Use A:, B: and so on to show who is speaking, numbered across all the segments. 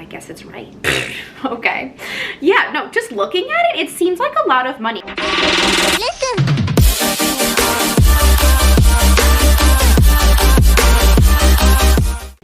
A: I guess it's right. Okay. Yeah, no, just looking at it, it seems like a lot of money. Listen.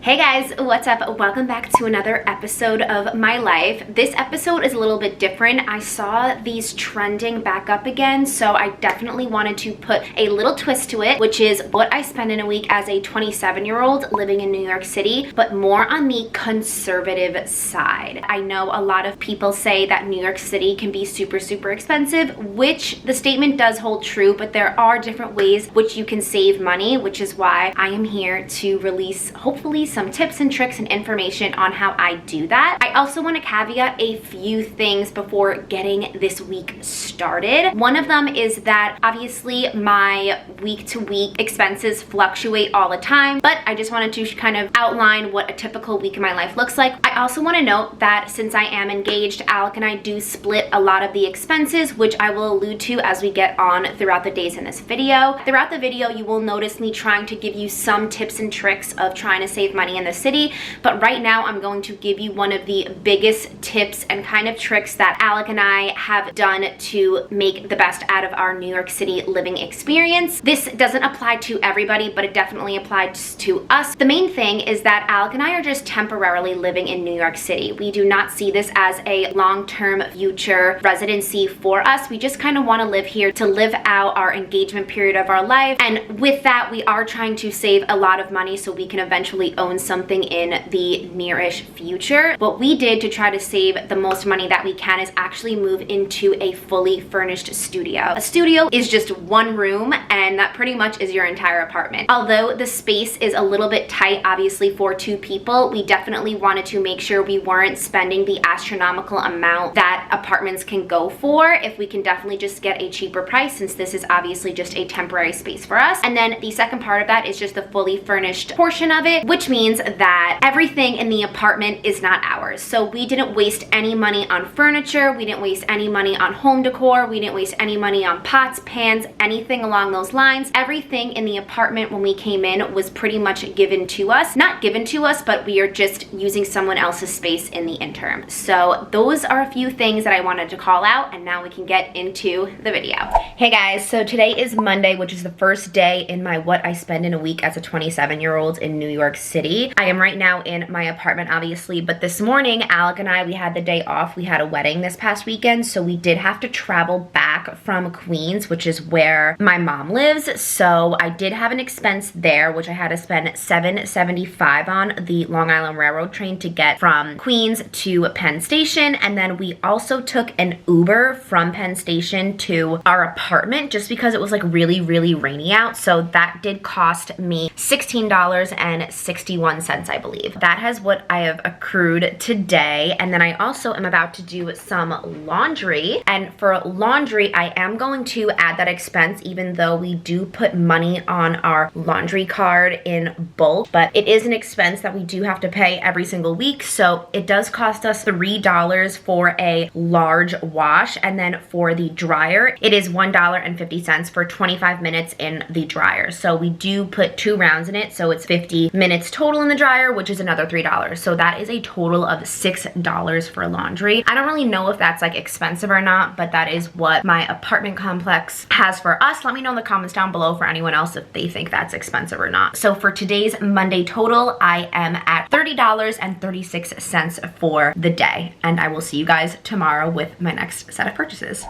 A: Hey guys, what's up? Welcome back to another episode of my life. This episode is a little bit different. I saw these trending back up again, so I definitely wanted to put a little twist to it, which is what I spend in a week as a 27-year-old living in New York City, but more on the conservative side. I know a lot of people say that New York City can be super expensive, which the statement does hold true, but there are different ways which you can save money, which is why I am here to release, hopefully, some tips and tricks and information on how I do that. I also want to caveat a few things before getting this week started. One of them is that obviously my week-to-week expenses fluctuate all the time, but I just wanted to kind of outline what a typical week in my life looks like. I also want to note that since I am engaged, Alec and I do split a lot of the expenses, which I will allude to as we get on throughout the days in this video. Throughout the video, you will notice me trying to give you some tips and tricks of trying to save money in the city, but right now I'm going to give you one of the biggest tips and kind of tricks that Alec and I have done to make the best out of our New York City living experience. This doesn't apply to everybody, but it definitely applies to us. The main thing is that Alec and I are just temporarily living in New York City. We do not see this as a long-term future residency for us. We just kind of want to live here to live out our engagement period of our life, and with that we are trying to save a lot of money so we can eventually own something in the near-ish future. What we did to try to save the most money that we can is actually move into a fully furnished studio. A studio is just one room, and that pretty much is your entire apartment. Although the space is a little bit tight, obviously for two people, we definitely wanted to make sure we weren't spending the astronomical amount that apartments can go for if we can definitely just get a cheaper price, since this is obviously just a temporary space for us. And then the second part of that is just the fully furnished portion of it, which means that everything in the apartment is not ours. So we didn't waste any money on furniture, we didn't waste any money on home decor, we didn't waste any money on pots, pans, anything along those lines. Everything in the apartment when we came in was pretty much given to us. Not given to us, but we are just using someone else's space in the interim. So those are a few things that I wanted to call out, and now we can get into the video. Hey guys, so today is Monday, which is the first day in my what I spend in a week as a 27-year-old in New York City. I am right now in my apartment, obviously, but this morning, Alec and I, we had the day off. We had a wedding this past weekend, so we did have to travel back from Queens, which is where my mom lives. So I did have an expense there, which I had to spend $7.75 on the Long Island Railroad train to get from Queens to Penn Station. And then we also took an Uber from Penn Station to our apartment just because it was like really rainy out. So that did cost me $16.61, I believe. That has what I have accrued today. And then I also am about to do some laundry. And for laundry, I am going to add that expense, even though we do put money on our laundry card in bulk. But it is an expense that we do have to pay every single week. So it does cost us $3 for a large wash. And then for the dryer, it is $1.50 for 25 minutes in the dryer. So we do put 2 rounds in it. So it's 50 minutes total in the dryer, which is another $3. So that is a total of $6 for laundry. I don't really know if that's like expensive or not, but that is what my apartment complex has for us. Let me know in the comments down below for anyone else if they think that's expensive or not. So for today's Monday total, I am at $30.36 for the day. And I will see you guys tomorrow with my next set of purchases.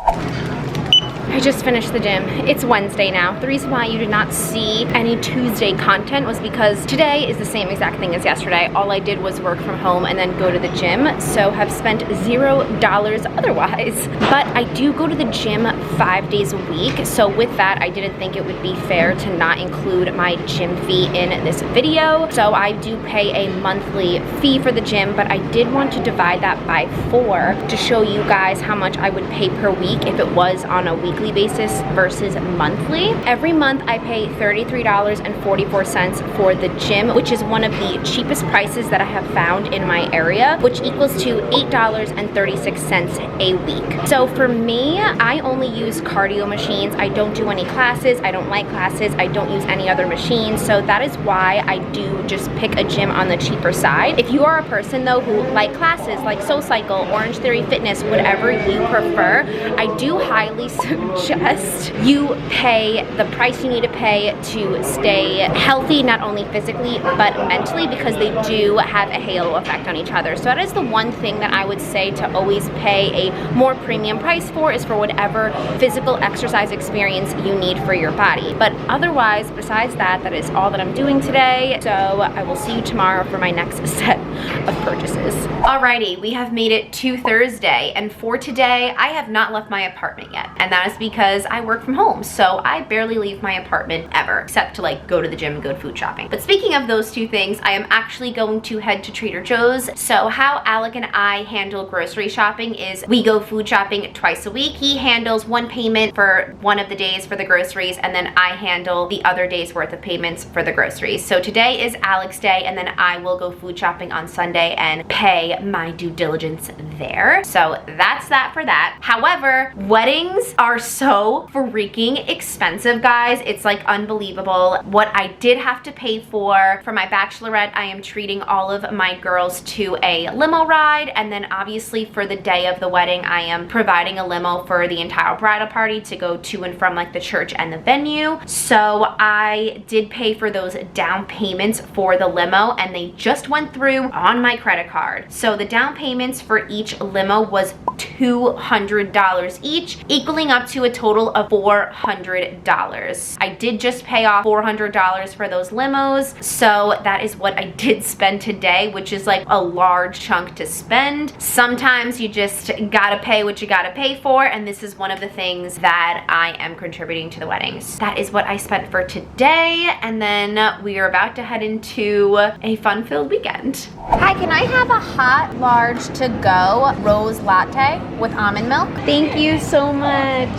A: I just finished the gym. It's Wednesday now. The reason why you did not see any Tuesday content was because today is the same exact thing as yesterday. All I did was work from home and then go to the gym, so have spent $0 otherwise. But I do go to the gym 5 days a week, so with that, I didn't think it would be fair to not include my gym fee in this video. So I do pay a monthly fee for the gym, but I did want to divide that by 4 to show you guys how much I would pay per week if it was on a weekly weekly basis versus monthly. Every month I pay $33.44 for the gym, which is one of the cheapest prices that I have found in my area, which equals to $8.36 a week. So for me, I only use cardio machines. I don't do any classes. I don't like classes. I don't use any other machines. So that is why I do just pick a gym on the cheaper side. If you are a person though who like classes like SoulCycle, Orange Theory Fitness, whatever you prefer, I do highly suggest you pay the price you need to pay to stay healthy, not only physically but mentally, because they do have a halo effect on each other. So that is the one thing that I would say to always pay a more premium price for, is for whatever physical exercise experience you need for your body. But otherwise, besides that, that is all that I'm doing today. So I will see you tomorrow for my next set of purchases. Alrighty, we have made it to Thursday, and for today, I have not left my apartment yet. And that is because I work from home, so I barely leave my apartment ever, except to like go to the gym and go food shopping. But speaking of those two things, I am actually going to head to Trader Joe's. So how Alec and I handle grocery shopping is we go food shopping twice a week. He handles one payment for one of the days for the groceries, and then I handle the other day's worth of payments for the groceries. So today is Alec's day, and then I will go food shopping on Sunday and pay my due diligence there. So that's that for that. However, weddings are so freaking expensive, guys. It's like unbelievable. What I did have to pay for my bachelorette, I am treating all of my girls to a limo ride, and then obviously for the day of the wedding, I am providing a limo for the entire bridal party to go to and from like the church and the venue. So I did pay for those down payments for the limo, and they just went through on my credit card. So the down payments for each limo was $200 each, equaling up to a total of $400. I did just pay off $400 for those limos, so that is what I did spend today, which is like a large chunk to spend. Sometimes you just gotta pay what you gotta pay for, and this is one of the things that I am contributing to the weddings. That is what I spent for today, and then we are about to head into a fun-filled weekend. Hi, can I have a hot, large to-go rose latte with almond milk? Thank you so much.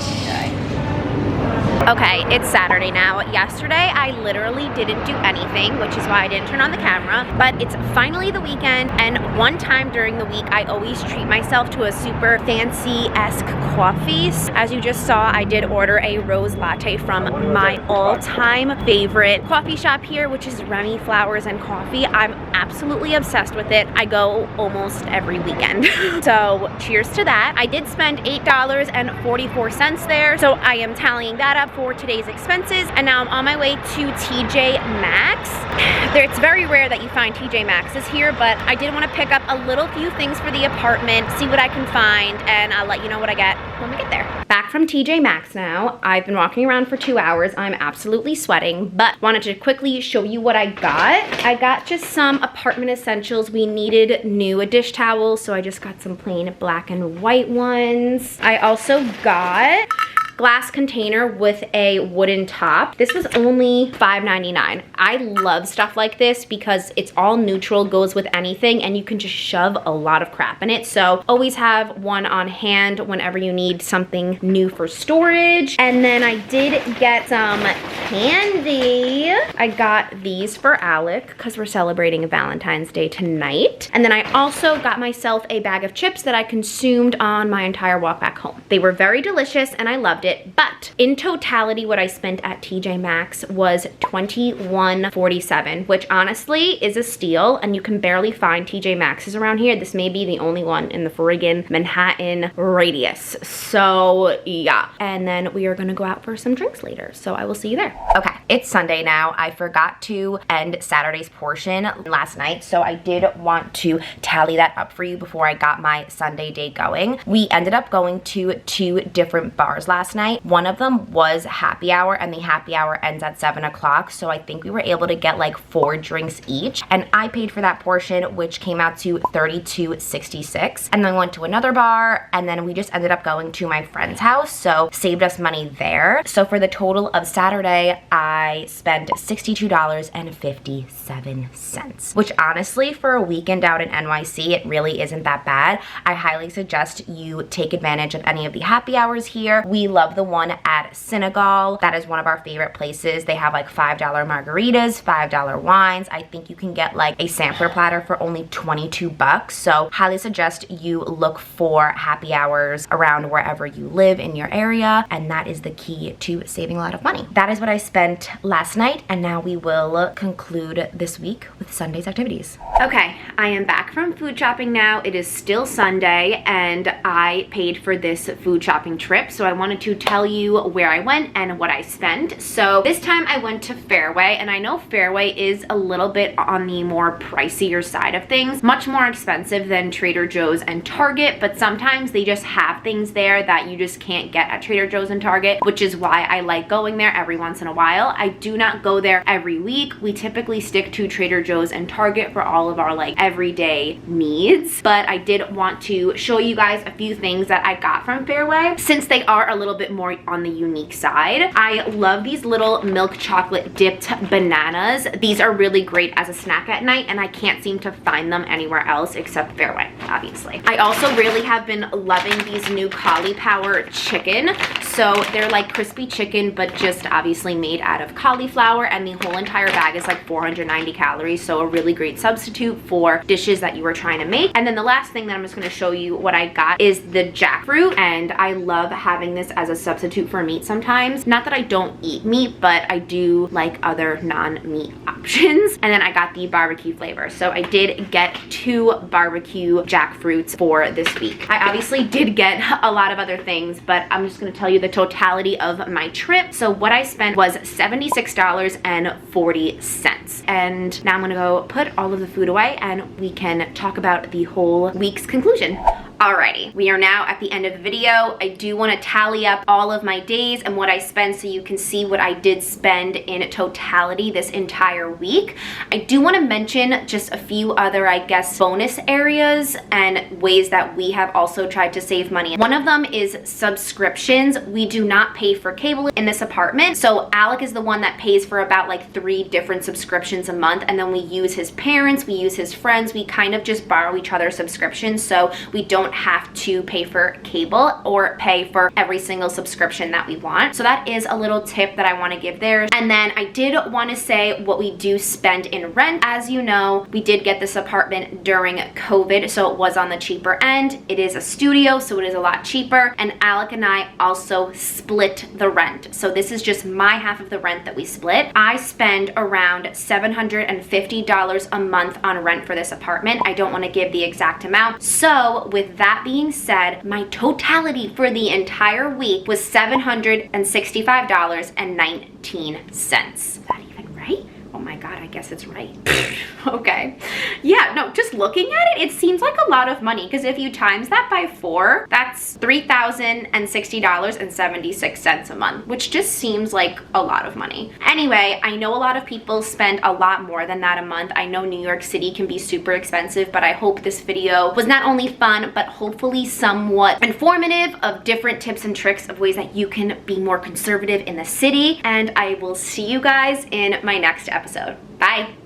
A: Okay, it's Saturday now. Yesterday, I literally didn't do anything, which is why I didn't turn on the camera, but it's finally the weekend, and one time during the week, I always treat myself to a super fancy-esque coffee. As you just saw, I did order a rose latte from my all-time favorite coffee shop here, which is Remy Flowers and Coffee. I'm absolutely obsessed with it. I go almost every weekend. So cheers to that. I did spend $8.44 there, so I am tallying that up for today's expenses, and now I'm on my way to TJ Maxx. It's very rare that you find TJ Maxx's here, but I did want to pick up a little few things for the apartment, see what I can find, and I'll let you know what I get when we get there. Back from TJ Maxx now. I've been walking around for 2 hours. I'm absolutely sweating, but wanted to quickly show you what I got. I got just some apartment essentials. We needed new dish towels, so I just got some plain black and white ones. I also got glass container with a wooden top. This was only $5.99. I love stuff like this because it's all neutral, goes with anything, and you can just shove a lot of crap in it. So always have one on hand whenever you need something new for storage. And then I did get some candy. I got these for Alec because we're celebrating Valentine's Day tonight. And then I also got myself a bag of chips that I consumed on my entire walk back home. They were very delicious and I loved it. But in totality, what I spent at TJ Maxx was $21.47, which honestly is a steal, and you can barely find TJ Maxx's around here. This may be the only one in the friggin' Manhattan radius. So yeah, and then we are gonna go out for some drinks later, so I will see you there. Okay, it's Sunday now. I forgot to end Saturday's portion last night, so I did want to tally that up for you before I got my Sunday day going. We ended up going to 2 different bars last night. One of them was happy hour, and the happy hour ends at 7 o'clock, so I think we were able to get like 4 drinks each, and I paid for that portion, which came out to $32.66. And then went to another bar, and then we just ended up going to my friend's house, so saved us money there. So for the total of Saturday, I spent $62.57, which honestly for a weekend out in NYC, it really isn't that bad. I highly suggest you take advantage of any of the happy hours here. We love love the one at Senegal. That is one of our favorite places. They have like $5 margaritas, $5 wines. I think you can get like a sampler platter for only 22 bucks. So highly suggest you look for happy hours around wherever you live in your area, and that is the key to saving a lot of money. That is what I spent last night, and now we will conclude this week with Sunday's activities. Okay, I am back from food shopping now. It is still Sunday, and I paid for this food shopping trip, so I wanted to tell you where I went and what I spent. So this time I went to Fairway, and I know Fairway is a little bit on the more pricier side of things, much more expensive than Trader Joe's and Target, but sometimes they just have things there that you just can't get at Trader Joe's and Target, which is why I like going there every once in a while. I do not go there every week. We typically stick to Trader Joe's and Target for all of our like everyday needs, but I did want to show you guys a few things that I got from Fairway since they are a little bit more on the unique side. I love these little milk chocolate dipped bananas. These are really great as a snack at night, and I can't seem to find them anywhere else except Fairway, obviously. I also really have been loving these new cauliflower chicken. So they're like crispy chicken, but just obviously made out of cauliflower, and the whole entire bag is like 490 calories, so a really great substitute for dishes that you were trying to make. And then the last thing that I'm just going to show you what I got is the jackfruit, and I love having this as a substitute for meat sometimes. Not that I don't eat meat, but I do like other non-meat options. And then I got the barbecue flavor. So I did get 2 barbecue jackfruits for this week. I obviously did get a lot of other things, but I'm just going to tell you the totality of my trip. So what I spent was $76.40. And now I'm going to go put all of the food away, and we can talk about the whole week's conclusion. Alrighty, we are now at the end of the video. I do want to tally up all of my days and what I spent so you can see what I did spend in totality this entire week. I do want to mention just a few other, I guess, bonus areas and ways that we have also tried to save money. One of them is subscriptions. We do not pay for cable in this apartment. So Alec is the one that pays for about like 3 different subscriptions a month, and then we use his parents, we use his friends, we kind of just borrow each other's subscriptions, so we don't have to pay for cable or pay for every single subscription that we want. So that is a little tip that I want to give there. And then I did want to say what we do spend in rent. As you know, we did get this apartment during COVID, so it was on the cheaper end. It is a studio, so it is a lot cheaper. And Alec and I also split the rent. So this is just my half of the rent that we split. I spend around $750 a month on rent for this apartment. I don't want to give the exact amount. So with that being said, my totality for the entire week was $765.19. Is that even right? Oh my God, I guess it's right. Okay. Yeah, no, just looking at it, it seems like a lot of money, because if you times that by 4, that's $3,060.76 a month, which just seems like a lot of money. Anyway, I know a lot of people spend a lot more than that a month. I know New York City can be super expensive, but I hope this video was not only fun, but hopefully somewhat informative of different tips and tricks of ways that you can be more conservative in the city. And I will see you guys in my next episode. Bye.